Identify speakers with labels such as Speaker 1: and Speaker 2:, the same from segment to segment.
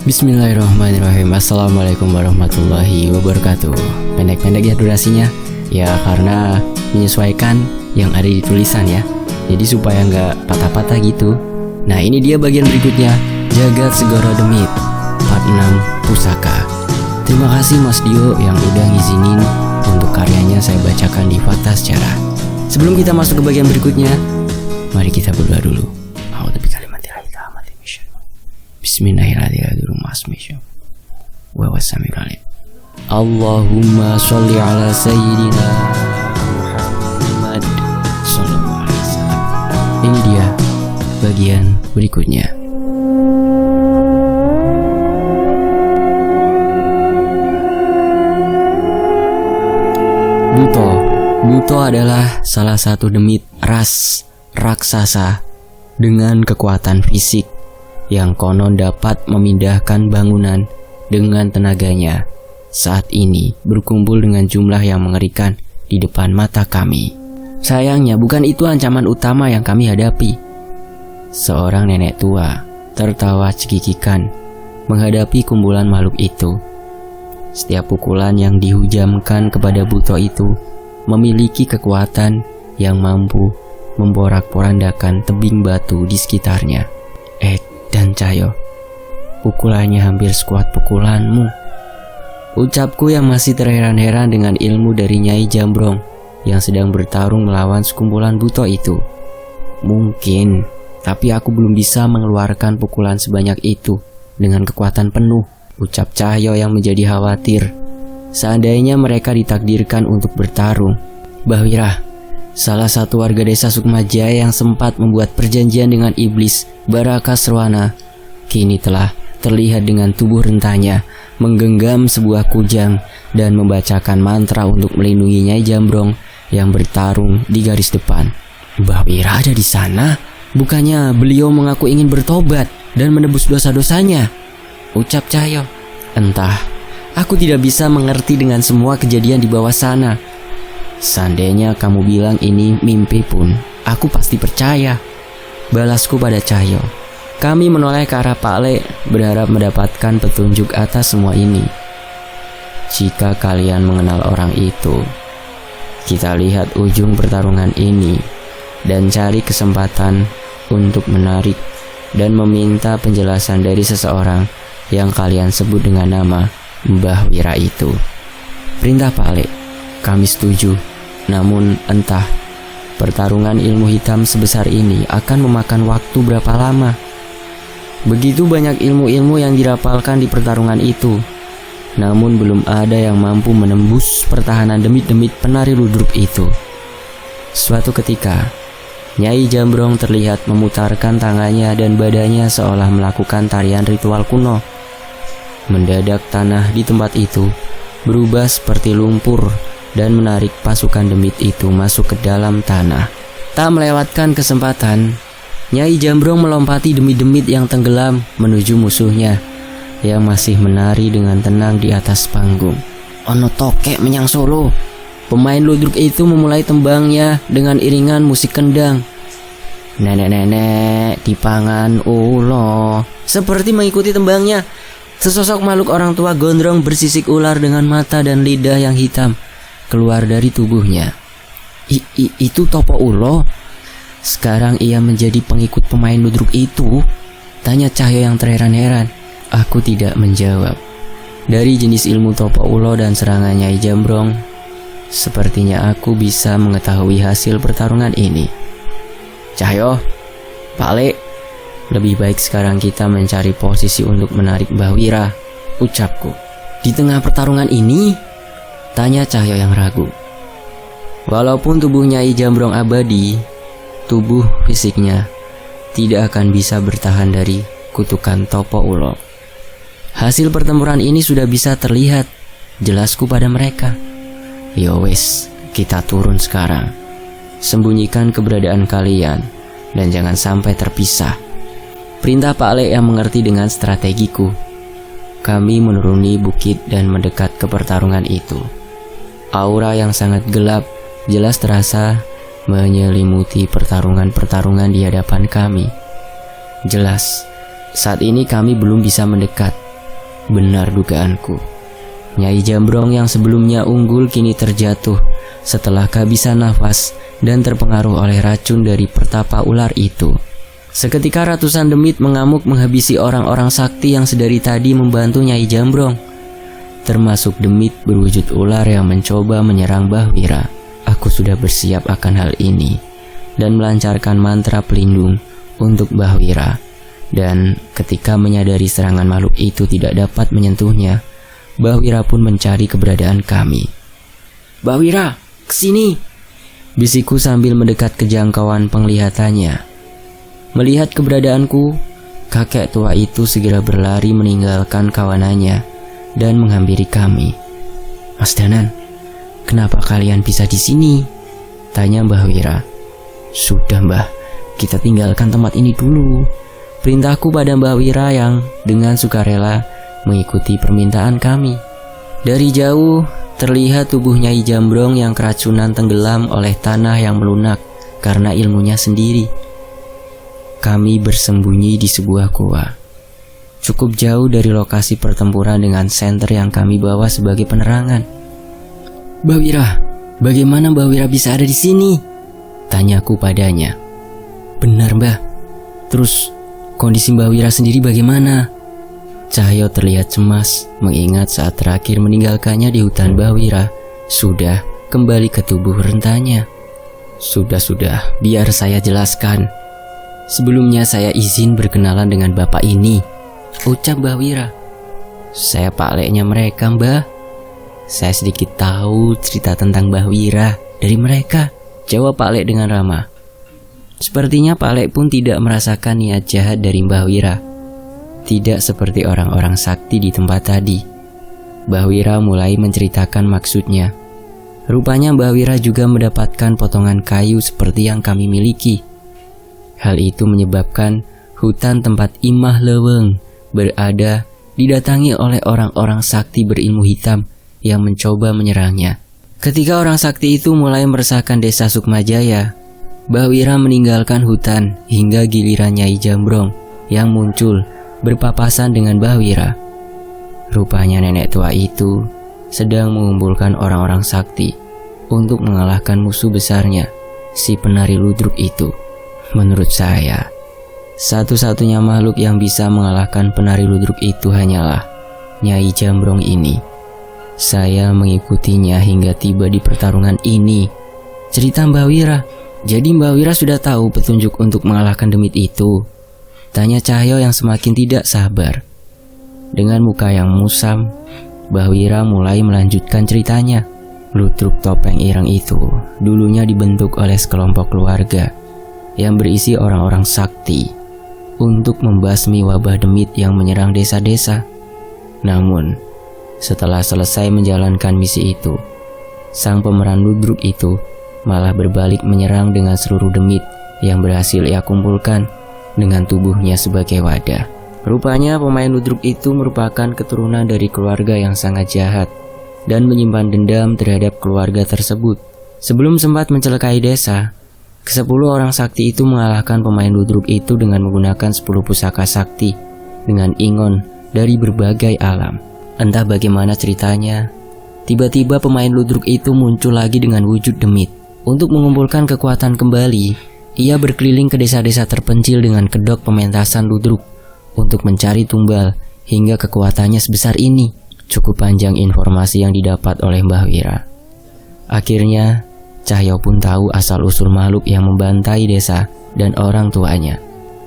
Speaker 1: Bismillahirrahmanirrahim. Assalamualaikum warahmatullahi wabarakatuh. Pendek-pendek ya durasinya. Ya karena menyesuaikan yang ada di tulisan ya. Jadi supaya nggak patah-patah gitu. Nah ini dia bagian berikutnya. Jagat Segara Demit Part 6 Pusaka. Terima kasih Mas Dio yang udah ngizinin untuk karyanya saya bacakan di Fakta Sejarah. Sebelum kita masuk ke bagian berikutnya, mari kita berdoa dulu. Bismillahirrahmanirrahim. Wa wasamiul alim. Allahumma sholli ala sayyidina Muhammad sallallahu alaihi wasallam. Ini dia bagian berikutnya. Buto adalah salah satu demit ras raksasa dengan kekuatan fisik yang konon dapat memindahkan bangunan dengan tenaganya. Saat ini berkumpul dengan jumlah yang mengerikan di depan mata kami. Sayangnya bukan itu ancaman utama yang kami hadapi. Seorang nenek tua tertawa cekikikan menghadapi kumpulan makhluk itu. Setiap pukulan yang dihujamkan kepada Buto itu memiliki kekuatan yang mampu memporak-porandakan tebing batu di sekitarnya. Dan Cahyo, pukulannya hampir sekuat pukulanmu. Ucapku yang masih terheran-heran dengan ilmu dari Nyai Jambrong yang sedang bertarung melawan sekumpulan Buto itu. Mungkin, tapi aku belum bisa mengeluarkan pukulan sebanyak itu dengan kekuatan penuh. Ucap Cahyo yang menjadi khawatir. Seandainya mereka ditakdirkan untuk bertarung. Bahwira, salah satu warga desa Sukmajaya yang sempat membuat perjanjian dengan iblis Barakasrwana, kini telah terlihat dengan tubuh rentanya menggenggam sebuah kujang dan membacakan mantra untuk melindungi Nyai Jambrong yang bertarung di garis depan. Mbah Wira ada di sana? Bukannya beliau mengaku ingin bertobat dan menebus dosa-dosanya? Ucap Cahyo. Entah, aku tidak bisa mengerti dengan semua kejadian di bawah sana. Seandainya kamu bilang ini mimpi pun, aku pasti percaya. Balasku pada Cahyo. Kami menoleh ke arah Pak Le, berharap mendapatkan petunjuk atas semua ini. Jika kalian mengenal orang itu, kita lihat ujung pertarungan ini dan cari kesempatan untuk menarik dan meminta penjelasan dari seseorang yang kalian sebut dengan nama Mbah Wira itu. Perintah Pak Le. Kami setuju. Namun entah pertarungan ilmu hitam sebesar ini akan memakan waktu berapa lama. Begitu banyak ilmu-ilmu yang dirapalkan di pertarungan itu, namun belum ada yang mampu menembus pertahanan demit-demit penari ludruk itu. Suatu ketika, Nyai Jambrong terlihat memutarkan tangannya dan badannya seolah melakukan tarian ritual kuno. Mendadak tanah di tempat itu berubah seperti lumpur dan menarik pasukan demit itu masuk ke dalam tanah. Tak melewatkan kesempatan, Nyai Jambrong melompati demit-demit yang tenggelam menuju musuhnya yang masih menari dengan tenang di atas panggung. Ono tokek menyang Solo. Pemain ludruk itu memulai tembangnya dengan iringan musik kendang. Nenek-nenek di pangan ulo. Seperti mengikuti tembangnya, sesosok makhluk orang tua gondrong bersisik ular dengan mata dan lidah yang hitam keluar dari tubuhnya. Itu Topo Ulo? Sekarang ia menjadi pengikut pemain ludruk itu? Tanya Cahyo yang terheran-heran. Aku tidak menjawab. Dari jenis ilmu Topo Ulo dan serangan Nyai Jambrong, sepertinya aku bisa mengetahui hasil pertarungan ini. Cahyo, Pak Le, lebih baik sekarang kita mencari posisi untuk menarik Mbah Wira, ucapku. Di tengah pertarungan ini? Tanya Cahyo yang ragu. Walaupun tubuh Nyai Jambrong abadi, tubuh fisiknya tidak akan bisa bertahan dari kutukan Topo Ulo. Hasil pertempuran ini sudah bisa terlihat, jelasku pada mereka. Yowes, kita turun sekarang. Sembunyikan keberadaan kalian dan jangan sampai terpisah. Perintah Pak Le yang mengerti dengan strategiku. Kami menuruni bukit dan mendekat ke pertarungan itu. Aura yang sangat gelap jelas terasa menyelimuti pertarungan-pertarungan di hadapan kami. Jelas, saat ini kami belum bisa mendekat Benar dugaanku. Nyai Jambrong yang sebelumnya unggul kini terjatuh setelah kehabisan nafas dan terpengaruh oleh racun dari pertapa ular itu. Seketika ratusan demit mengamuk menghabisi orang-orang sakti yang sedari tadi membantu Nyai Jambrong, termasuk demit berwujud ular yang mencoba menyerang Bahwira. Aku sudah bersiap akan hal ini dan melancarkan mantra pelindung untuk Bahwira. Dan ketika menyadari serangan makhluk itu tidak dapat menyentuhnya, Bahwira pun mencari keberadaan kami. "Bahwira, kesini!" bisikku sambil mendekat ke jangkauan penglihatannya. Melihat keberadaanku, kakek tua itu segera berlari meninggalkan kawanannya dan menghampiri kami. "Mas Danan, kenapa kalian bisa di sini?" tanya Bahwira. "Sudah Mbah, kita tinggalkan tempat ini dulu," perintahku pada Bahwira yang dengan sukarela mengikuti permintaan kami. Dari jauh terlihat tubuh Nyai Jambrong yang keracunan tenggelam oleh tanah yang melunak karena ilmunya sendiri. Kami bersembunyi di sebuah goa, cukup jauh dari lokasi pertempuran dengan senter yang kami bawa sebagai penerangan. "Bahwira, bagaimana Bahwira bisa ada di sini?" tanyaku padanya. "Benar Mbah, terus kondisi Bahwira sendiri bagaimana?" Cahyo terlihat cemas mengingat saat terakhir meninggalkannya di hutan Bahwira sudah kembali ke tubuh rentanya. Sudah, biar saya jelaskan. Sebelumnya saya izin berkenalan dengan bapak ini," ucap Bahwira. "Saya Pak Leknya mereka Mbah. Saya sedikit tahu cerita tentang Bahwira dari mereka," jawab Pak Lek dengan ramah. Sepertinya Pak Lek pun tidak merasakan niat jahat dari Bahwira. Tidak seperti orang-orang sakti di tempat tadi. Bahwira mulai menceritakan maksudnya. Rupanya Bahwira juga mendapatkan potongan kayu seperti yang kami miliki. Hal itu menyebabkan hutan tempat Imah Leweng berada didatangi oleh orang-orang sakti berilmu hitam yang mencoba menyerangnya. Ketika orang sakti itu mulai meresahkan desa Sukmajaya, Bahwira meninggalkan hutan hingga giliran Nyai Jambrong yang muncul berpapasan dengan Bahwira. Rupanya nenek tua itu sedang mengumpulkan orang-orang sakti untuk mengalahkan musuh besarnya, si penari ludruk itu. Menurut saya, satu-satunya makhluk yang bisa mengalahkan penari ludruk itu hanyalah Nyai Jambrong ini. Saya mengikutinya hingga tiba di pertarungan ini, cerita Bahwira. "Jadi Bahwira sudah tahu petunjuk untuk mengalahkan demit itu?" tanya Cahyo yang semakin tidak sabar. Dengan muka yang musam, Bahwira mulai melanjutkan ceritanya. Ludruk topeng ireng itu dulunya dibentuk oleh sekelompok keluarga yang berisi orang-orang sakti untuk membasmi wabah demit yang menyerang desa-desa. Namun, setelah selesai menjalankan misi itu, sang pemeran ludruk itu malah berbalik menyerang dengan seluruh demit yang berhasil ia kumpulkan dengan tubuhnya sebagai wadah. Rupanya pemain ludruk itu merupakan keturunan dari keluarga yang sangat jahat dan menyimpan dendam terhadap keluarga tersebut. Sebelum sempat mencelakai desa, ke-10 orang sakti itu mengalahkan pemain ludruk itu dengan menggunakan 10 pusaka sakti dengan ingon dari berbagai alam. Entah bagaimana ceritanya, tiba-tiba pemain ludruk itu muncul lagi dengan wujud demit. Untuk mengumpulkan kekuatan kembali, ia berkeliling ke desa-desa terpencil dengan kedok pementasan ludruk untuk mencari tumbal hingga kekuatannya sebesar ini. Cukup panjang informasi yang didapat oleh Bahwira. Akhirnya, Cahyo pun tahu asal-usul makhluk yang membantai desa dan orang tuanya.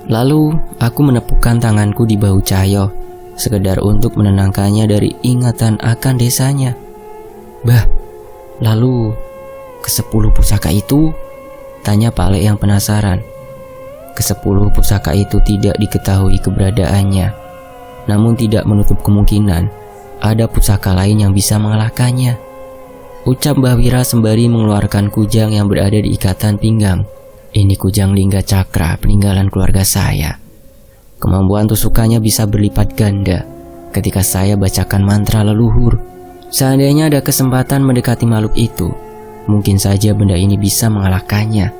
Speaker 1: Lalu, aku menepukkan tanganku di bahu Cahyo, sekedar untuk menenangkannya dari ingatan akan desanya. "Bah, lalu ke-10 pusaka itu?" tanya Pak Lek yang penasaran. Ke-10 pusaka itu tidak diketahui keberadaannya, namun tidak menutup kemungkinan ada pusaka lain yang bisa mengalahkannya, ucap Bahwira sembari mengeluarkan kujang yang berada di ikatan pinggang. "Ini kujang Lingga Cakra peninggalan keluarga saya. Kemampuan tusukannya bisa berlipat ganda ketika saya bacakan mantra leluhur. Seandainya ada kesempatan mendekati makhluk itu, mungkin saja benda ini bisa mengalahkannya,"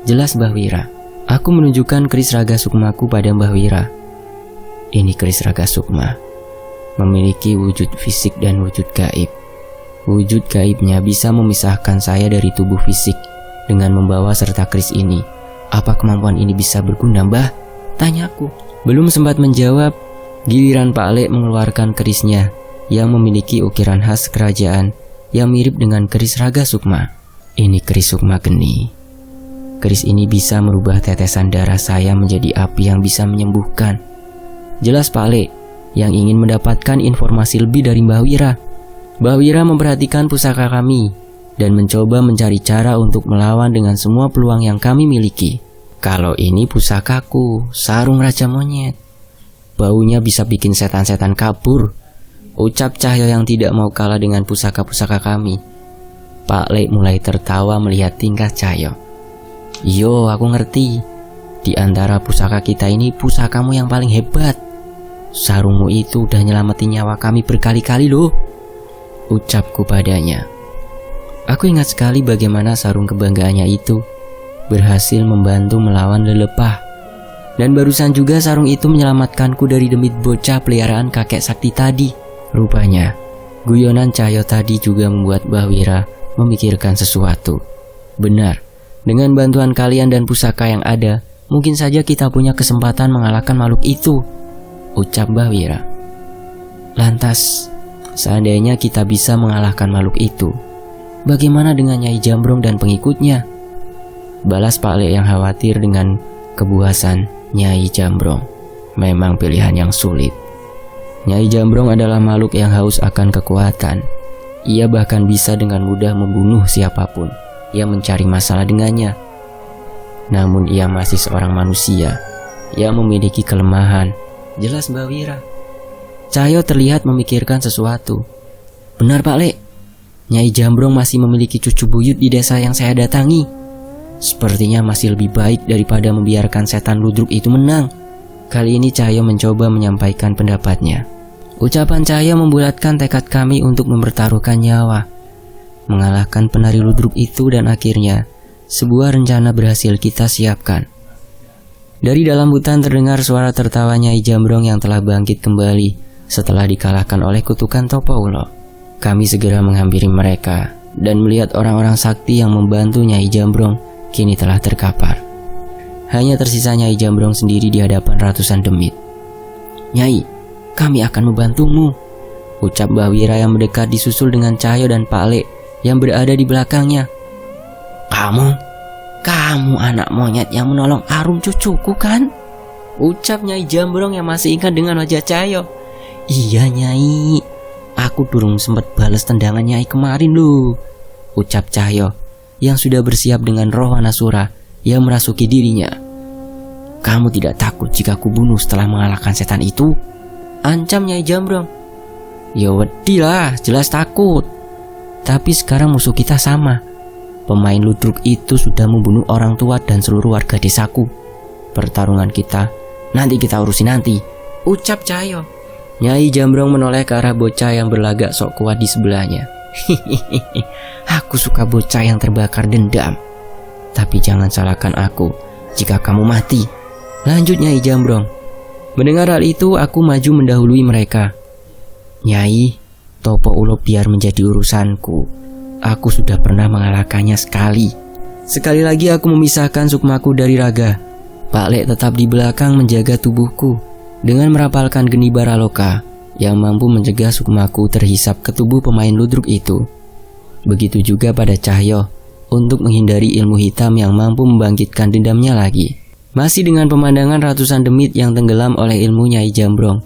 Speaker 1: jelas Bahwira. Aku menunjukkan keris raga sukmaku pada Bahwira. "Ini keris raga sukma. memiliki wujud fisik dan wujud gaib. Wujud gaibnya bisa memisahkan saya dari tubuh fisik dengan membawa serta keris ini. Apa kemampuan ini bisa berguna, Mbah? Tanyaku. Belum sempat menjawab, giliran Pak Lek mengeluarkan kerisnya yang memiliki ukiran khas kerajaan yang mirip dengan keris Raga Sukma. Ini keris Sukma Geni. Keris ini bisa merubah tetesan darah saya menjadi api yang bisa menyembuhkan. Jelas Pak Lek yang ingin mendapatkan informasi lebih dari Mbah Wira. Mbah Wira memperhatikan pusaka kami dan mencoba mencari cara untuk melawan dengan semua peluang yang kami miliki. Kalau ini pusakaku, sarung Raja Monyet. Baunya bisa bikin setan-setan kabur, ucap Cahyo yang tidak mau kalah dengan pusaka-pusaka kami. Pak Lek mulai tertawa melihat tingkah Cahyo. Yo, aku ngerti. Di antara pusaka kita ini, pusakamu yang paling hebat. Sarungmu itu udah nyelamatin nyawa kami berkali-kali loh, ucapku padanya. Aku ingat sekali bagaimana sarung kebanggaannya itu berhasil membantu melawan lelepah. Dan barusan juga sarung itu menyelamatkanku dari demit bocah peliharaan kakek sakti tadi. Rupanya, guyonan Cahyo tadi juga membuat Mbah Wira memikirkan sesuatu. Benar. Dengan bantuan kalian dan pusaka yang ada, mungkin saja kita punya kesempatan mengalahkan makhluk itu, ucap Mbah Wira. Lantas, seandainya kita bisa mengalahkan makhluk itu, bagaimana dengan Nyai Jambrong dan pengikutnya? Balas Pak Lek yang khawatir dengan kebuasan Nyai Jambrong. Memang pilihan yang sulit. Nyai Jambrong adalah makhluk yang haus akan kekuatan. Ia bahkan bisa dengan mudah membunuh siapapun yang mencari masalah dengannya. Namun ia masih seorang manusia yang memiliki kelemahan. Jelas Mbah Wira. Cahyo terlihat memikirkan sesuatu. Benar Pak Lek, Nyai Jambrong masih memiliki cucu buyut di desa yang saya datangi. Sepertinya masih lebih baik daripada membiarkan setan ludruk itu menang. Kali ini Cahyo mencoba menyampaikan pendapatnya. Ucapan Cahyo membulatkan tekad kami untuk mempertaruhkan nyawa, mengalahkan penari ludruk itu, dan akhirnya sebuah rencana berhasil kita siapkan. Dari dalam hutan terdengar suara tertawa Nyai Jambrong yang telah bangkit kembali setelah dikalahkan oleh kutukan Topo Ulo. Kami segera menghampiri mereka dan melihat orang-orang sakti yang membantu Nyai Jambrong kini telah terkapar. Hanya tersisa Nyai Jambrong sendiri di hadapan ratusan demit. Nyai, kami akan membantumu, ucap Mbah Wira yang mendekat disusul dengan Cahyo dan Pak Lek yang berada di belakangnya. Kamu anak monyet yang menolong Arum cucuku kan? Ucap Nyai Jambrong yang masih ingat dengan wajah Cahyo. Iya Nyai, aku durung sempat balas tendangan Nyai kemarin loh, ucap Cahyo yang sudah bersiap dengan roh Wanasura yang merasuki dirinya. Kamu tidak takut jika aku bunuh setelah mengalahkan setan itu? Ancam Nyai Jambrong. Ya wedi lah, jelas takut. Tapi sekarang musuh kita sama. Pemain ludruk itu sudah membunuh orang tua dan seluruh warga desaku. Pertarungan kita nanti kita urusin nanti, ucap Cahyo. Nyai Jambrong menoleh ke arah bocah yang berlagak sok kuat di sebelahnya. Aku suka bocah yang terbakar dendam. Tapi jangan salahkan aku jika kamu mati, lanjut Nyai Jambrong. Mendengar hal itu, aku maju mendahului mereka. Nyai, Topo Ulo biar menjadi urusanku. Aku sudah pernah mengalahkannya sekali. Sekali lagi aku memisahkan sukmaku dari raga. Pak Lek tetap di belakang menjaga tubuhku dengan merapalkan geni baraloka yang mampu mencegah sukmaku terhisap ke tubuh pemain ludruk itu. Begitu juga pada Cahyo untuk menghindari ilmu hitam yang mampu membangkitkan dendamnya lagi. Masih dengan pemandangan ratusan demit yang tenggelam oleh ilmu Nyai Jambrong,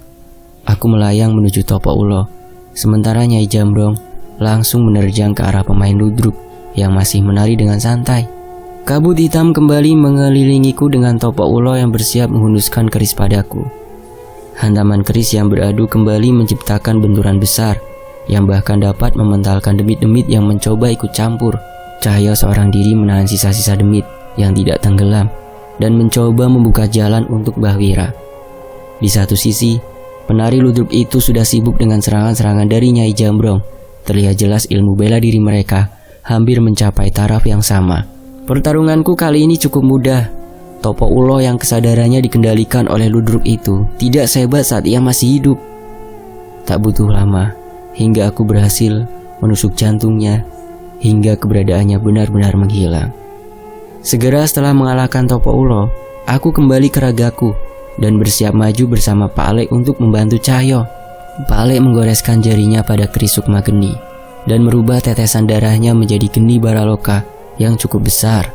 Speaker 1: aku melayang menuju Topo Ulo. Sementara Nyai Jambrong langsung menerjang ke arah pemain ludruk yang masih menari dengan santai. Kabut hitam kembali mengelilingiku dengan Topo Ulo yang bersiap menghunuskan keris padaku. Hantaman keris yang beradu kembali menciptakan benturan besar yang bahkan dapat mementalkan demit-demit yang mencoba ikut campur. Cahyo seorang diri menahan sisa-sisa demit yang tidak tenggelam dan mencoba membuka jalan untuk Mbah Wira. Di satu sisi, penari ludruk itu sudah sibuk dengan serangan-serangan dari Nyai Jambrong. Terlihat jelas ilmu bela diri mereka hampir mencapai taraf yang sama. Pertarunganku kali ini cukup mudah. Topo Ulo yang kesadarannya dikendalikan oleh ludruk itu tidak sehebat saat ia masih hidup. Tak butuh lama hingga aku berhasil menusuk jantungnya hingga keberadaannya benar-benar menghilang. Segera setelah mengalahkan Topo Ulo, aku kembali ke ragaku dan bersiap maju bersama Pak Alek untuk membantu Cahyo. Pak Alek menggoreskan jarinya pada keris Sukma Geni dan merubah tetesan darahnya menjadi geni Baraloka yang cukup besar.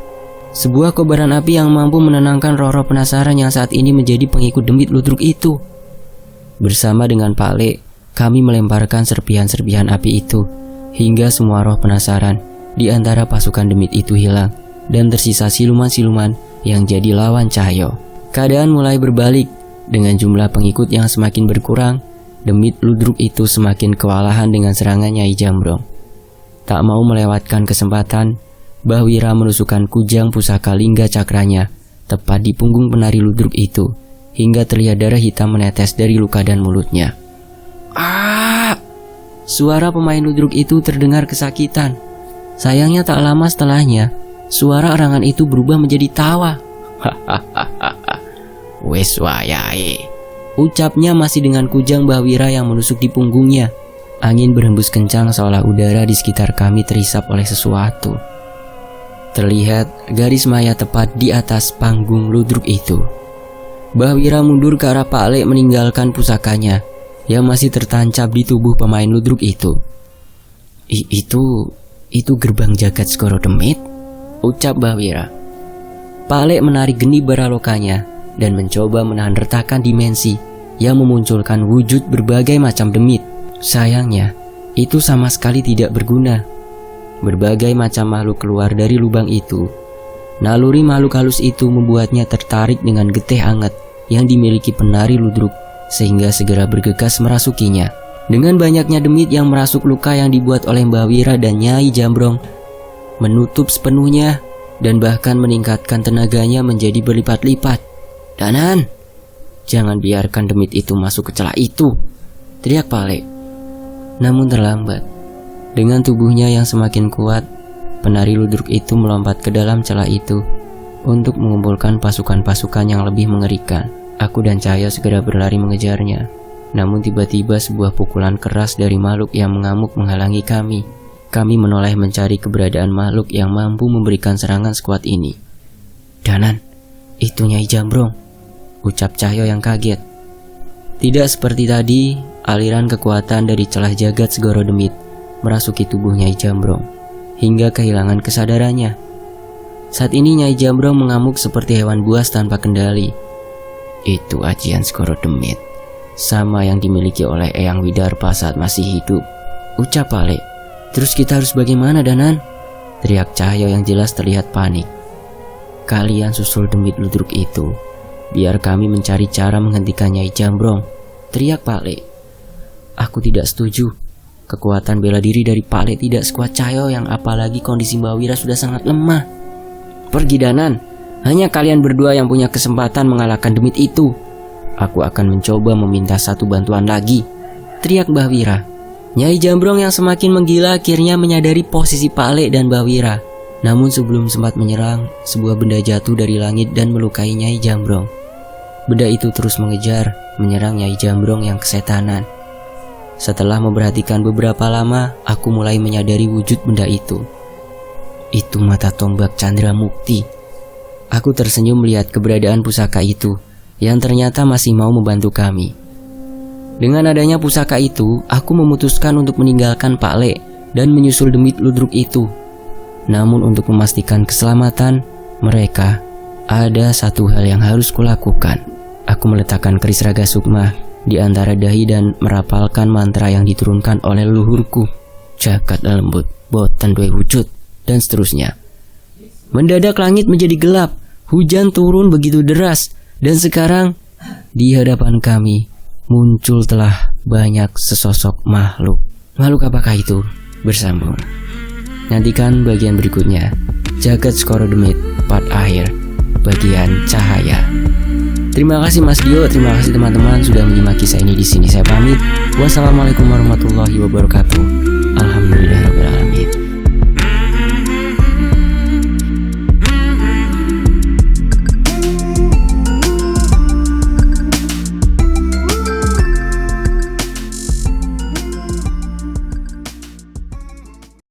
Speaker 1: Sebuah kobaran api yang mampu menenangkan roh-roh penasaran yang saat ini menjadi pengikut demit ludruk itu. Bersama dengan Pak Alek, kami melemparkan serpihan-serpihan api itu hingga semua roh penasaran di antara pasukan demit itu hilang dan tersisa siluman-siluman yang jadi lawan Cahyo. Keadaan mulai berbalik dengan jumlah pengikut yang semakin berkurang. Demit ludruk itu semakin kewalahan dengan serangan Nyai Jambrong. Tak mau melewatkan kesempatan, Mbah Wira menusukkan kujang pusaka lingga cakranya tepat di punggung penari ludruk itu hingga terlihat darah hitam menetes dari luka dan mulutnya. Suara pemain ludruk itu terdengar kesakitan. Sayangnya tak lama setelahnya, suara erangan itu berubah menjadi tawa. Wes wayahe, ucapnya masih dengan kujang Mbah Wira yang menusuk di punggungnya. Angin berhembus kencang seolah udara di sekitar kami terisap oleh sesuatu. Terlihat garis maya tepat di atas panggung ludruk itu. Mbah Wira mundur ke arah Pak Alek meninggalkan pusakanya yang masih tertancap di tubuh pemain ludruk itu. Itu gerbang jagat Segoro Demit, ucap Mbah Wira. Pak Alek menarik geni Baralokanya dan mencoba menahan retakan dimensi yang memunculkan wujud berbagai macam demit. Sayangnya, itu sama sekali tidak berguna. Berbagai macam makhluk keluar dari lubang itu. Naluri makhluk halus itu membuatnya tertarik dengan getih hangat yang dimiliki penari ludruk, sehingga segera bergegas merasukinya. Dengan banyaknya demit yang merasuk luka yang dibuat oleh Mbah Wira dan Nyai Jambrong, menutup sepenuhnya dan bahkan meningkatkan tenaganya menjadi berlipat-lipat. Danan, jangan biarkan demit itu masuk ke celah itu, teriak Pak Alek. Namun terlambat. Dengan tubuhnya yang semakin kuat, penari ludruk itu melompat ke dalam celah itu untuk mengumpulkan pasukan-pasukan yang lebih mengerikan. Aku dan Cahyo segera berlari mengejarnya. Namun tiba-tiba sebuah pukulan keras dari makhluk yang mengamuk menghalangi kami. Kami menoleh mencari keberadaan makhluk yang mampu memberikan serangan sekuat ini. Danan, itu Nyai Jambrong, ucap Cahyo yang kaget. Tidak seperti tadi, aliran kekuatan dari celah jagat Segoro Demit merasuki tubuh Nyai Jambrong hingga kehilangan kesadarannya. Saat ini Nyai Jambrong mengamuk seperti hewan buas tanpa kendali. Itu ajian Segoro Demit, sama yang dimiliki oleh Eyang Widarpa saat masih hidup, ucap Pak Alek. Terus kita harus bagaimana, Danan? Teriak Cahyo yang jelas terlihat panik. Kalian susul demit ludruk itu, biar kami mencari cara menghentikan Nyai Jambrong, teriak Pak Alek. Aku tidak setuju. Kekuatan bela diri dari Pak Alek tidak sekuat Cahyo yang apalagi kondisi Mbah Wira sudah sangat lemah. Pergi, Danan. Hanya kalian berdua yang punya kesempatan mengalahkan demit itu. Aku akan mencoba meminta satu bantuan lagi, teriak Mbah Wira. Nyai Jambrong yang semakin menggila akhirnya menyadari posisi Pak Alek dan Mbah Wira. Namun sebelum sempat menyerang, sebuah benda jatuh dari langit dan melukai Nyai Jambrong. Benda itu terus mengejar, menyerang Nyai Jambrong yang kesetanan. Setelah memperhatikan beberapa lama, aku mulai menyadari wujud benda itu. Itu mata tombak Candra Mukti. Aku tersenyum melihat keberadaan pusaka itu yang ternyata masih mau membantu kami. Dengan adanya pusaka itu, aku memutuskan untuk meninggalkan Pak Alek dan menyusul demit ludruk itu. Namun untuk memastikan keselamatan mereka, ada satu hal yang harus kulakukan. Aku meletakkan keris Raga Sukma di antara dahi dan merapalkan mantra yang diturunkan oleh leluhurku. Jagat lembut, boten duwe wujud, dan seterusnya. Mendadak langit menjadi gelap, hujan turun begitu deras, dan sekarang di hadapan kami muncul telah banyak sesosok makhluk. Makhluk apakah itu? Bersambung. Nantikan bagian berikutnya. Jagat Segoro Demit part akhir, bagian cahaya. Terima kasih Mas Dio, terima kasih teman-teman sudah menyimak kisah ini di sini. Saya pamit. Wassalamualaikum warahmatullahi wabarakatuh. Alhamdulillahirabbil alamin.